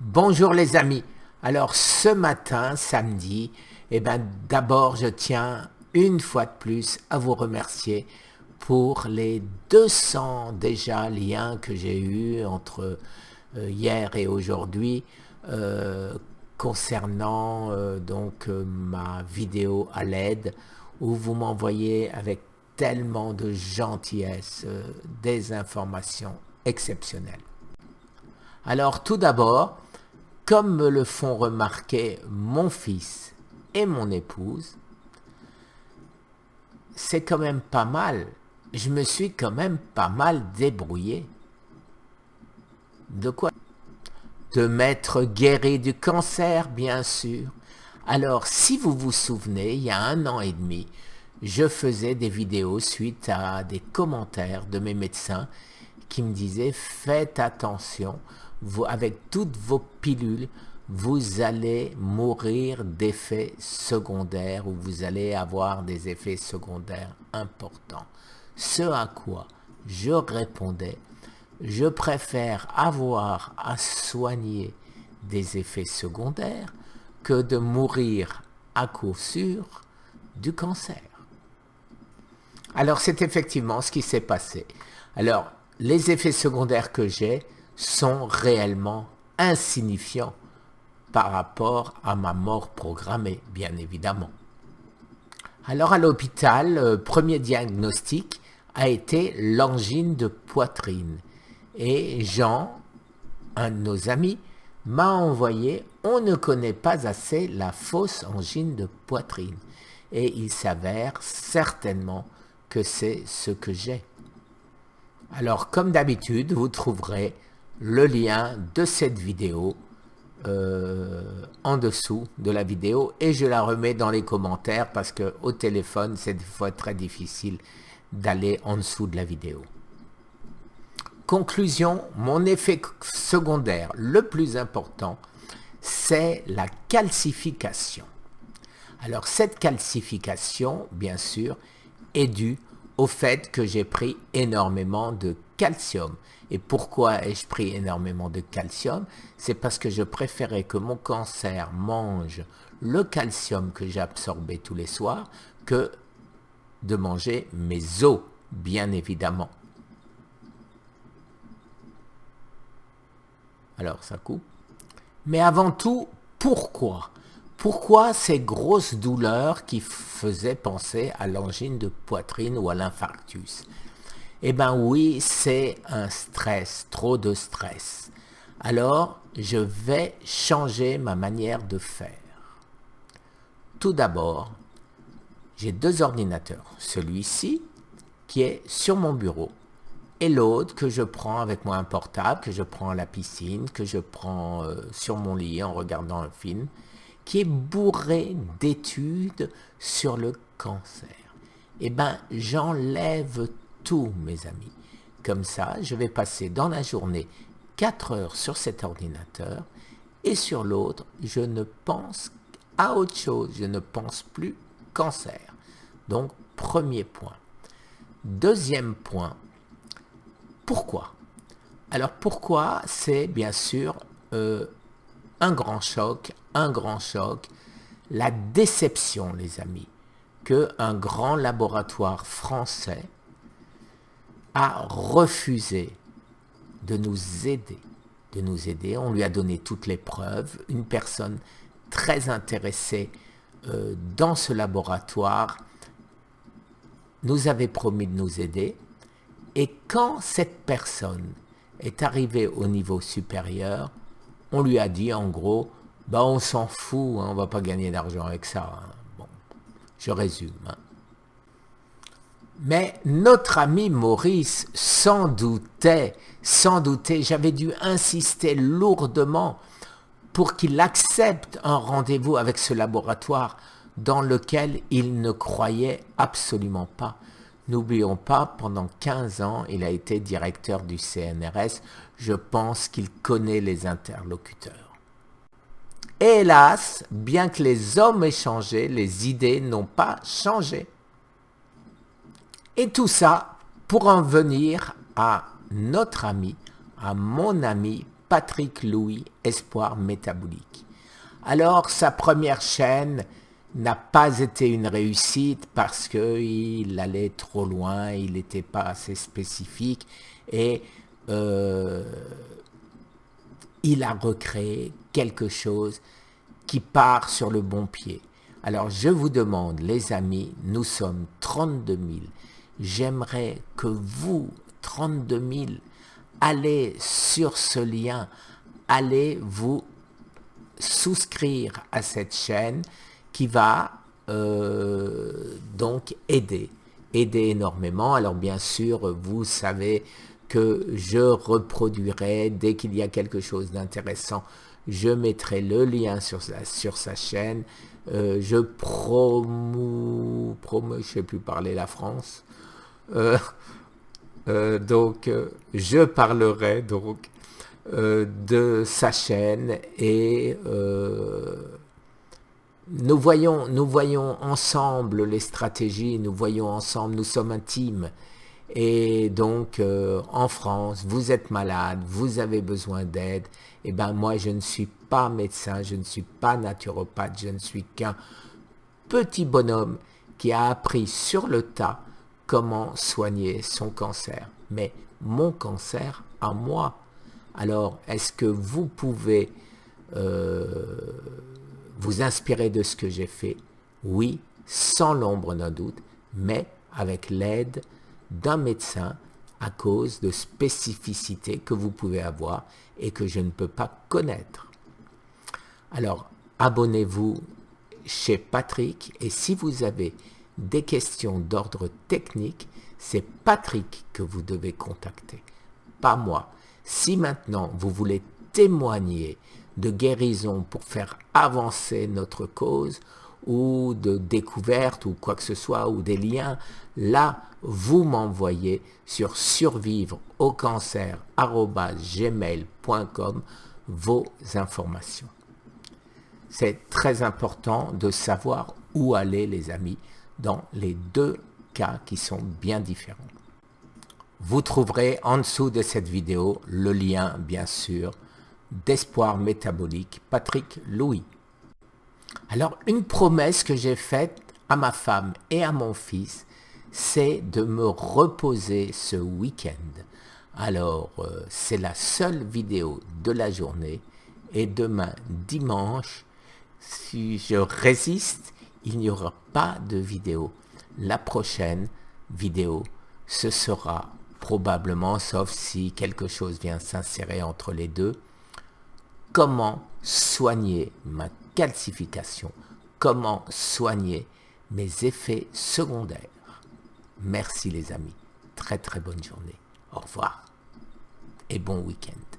Bonjour les amis. Alors ce matin, samedi, d'abord je tiens une fois de plus à vous remercier pour les 200 déjà liens que j'ai eus entre hier et aujourd'hui concernant ma vidéo à l'aide où vous m'envoyez avec tellement de gentillesse des informations exceptionnelles. Alors tout d'abord, comme me le font remarquer mon fils et mon épouse, c'est quand même pas mal. Je me suis quand même pas mal débrouillé. De quoi? De m'être guéri du cancer, bien sûr. Alors, si vous vous souvenez, il y a 1 an et demi, je faisais des vidéos suite à des commentaires de mes médecins qui me disaient « Faites attention, avec toutes vos pilules, vous allez mourir d'effets secondaires ou vous allez avoir des effets secondaires importants. » Ce à quoi je répondais « Je préfère avoir à soigner des effets secondaires que de mourir à coup sûr du cancer. » Alors c'est effectivement ce qui s'est passé. Alors les effets secondaires que j'ai sont réellement insignifiants par rapport à ma mort programmée, bien évidemment. Alors à l'hôpital, le premier diagnostic a été l'angine de poitrine. Et Jean, un de nos amis, m'a envoyé « On ne connaît pas assez la fausse angine de poitrine. » Et il s'avère certainement que c'est ce que j'ai. Alors comme d'habitude, vous trouverez le lien de cette vidéo en dessous de la vidéo et je la remets dans les commentaires parce que au téléphone c'est des fois très difficile d'aller en dessous de la vidéo. Conclusion, mon effet secondaire le plus important, c'est la calcification. Alors cette calcification, bien sûr, est due au fait que j'ai pris énormément de calcium. Et pourquoi ai-je pris énormément de calcium? C'est parce que je préférais que mon cancer mange le calcium que j'absorbais tous les soirs que de manger mes os, bien évidemment. Alors ça coupe. Mais avant tout, pourquoi? Pourquoi ces grosses douleurs qui faisaient penser à l'angine de poitrine ou à l'infarctus? Eh bien oui, c'est un stress, trop de stress. Alors, je vais changer ma manière de faire. Tout d'abord, j'ai 2 ordinateurs. Celui-ci qui est sur mon bureau et l'autre que je prends avec moi un portable, que je prends à la piscine, que je prends sur mon lit en regardant un film, qui est bourré d'études sur le cancer. Eh bien, j'enlève tout, mes amis. Comme ça, je vais passer dans la journée 4 heures sur cet ordinateur et sur l'autre, je ne pense à autre chose. Je ne pense plus cancer. Donc, premier point. Deuxième point, pourquoi? Alors, pourquoi? C'est bien sûr un grand choc, la déception, les amis, qu'un grand laboratoire français a refusé de nous aider. On lui a donné toutes les preuves. Une personne très intéressée dans ce laboratoire nous avait promis de nous aider. Et quand cette personne est arrivée au niveau supérieur, on lui a dit en gros, bah on s'en fout, hein, on ne va pas gagner d'argent avec ça. Hein. Bon, je résume. Hein. Mais notre ami Maurice s'en doutait, j'avais dû insister lourdement pour qu'il accepte un rendez-vous avec ce laboratoire dans lequel il ne croyait absolument pas. N'oublions pas, pendant 15 ans, il a été directeur du CNRS. Je pense qu'il connaît les interlocuteurs. Et hélas, bien que les hommes aient changé, les idées n'ont pas changé. Et tout ça pour en venir à notre ami, à mon ami Patrick Louis, Espoir métabolique. Alors, sa première chaîne n'a pas été une réussite parce qu'il allait trop loin, il n'était pas assez spécifique et il a recréé quelque chose qui part sur le bon pied. Alors, je vous demande, les amis, nous sommes 32 000. J'aimerais que vous, 32 000, allez sur ce lien, allez vous souscrire à cette chaîne qui va donc aider énormément. Alors bien sûr, vous savez que je reproduirai dès qu'il y a quelque chose d'intéressant, je mettrai le lien sur sa chaîne. Je je sais plus parler la France. Donc je parlerai donc de sa chaîne et nous voyons ensemble les stratégies, nous voyons ensemble, nous sommes un team. Et donc en France, vous êtes malade, vous avez besoin d'aide, et ben moi je ne suis pas médecin, je ne suis pas naturopathe, je ne suis qu'un petit bonhomme qui a appris sur le tas comment soigner son cancer. Mais mon cancer à moi. Alors, est-ce que vous pouvez vous inspirer de ce que j'ai fait? Oui, sans l'ombre d'un doute, mais avec l'aide d'un médecin à cause de spécificités que vous pouvez avoir et que je ne peux pas connaître. Alors, abonnez-vous chez Patrick et si vous avez des questions d'ordre technique, c'est Patrick que vous devez contacter, pas moi. Si maintenant vous voulez témoigner de guérison pour faire avancer notre cause ou de découverte ou quoi que ce soit ou des liens, là vous m'envoyez sur survivreaucancer@gmail.com vos informations. C'est très important de savoir où aller les amis dans les deux cas qui sont bien différents. Vous trouverez en dessous de cette vidéo le lien, bien sûr, d'Espoir métabolique, Patrick Louis. Alors, une promesse que j'ai faite à ma femme et à mon fils, c'est de me reposer ce week-end. Alors, c'est la seule vidéo de la journée. Et demain, dimanche, si je résiste, il n'y aura pas de vidéo. La prochaine vidéo, ce sera probablement, sauf si quelque chose vient s'insérer entre les deux, comment soigner ma calcification, comment soigner mes effets secondaires. Merci les amis, très très bonne journée, au revoir et bon week-end.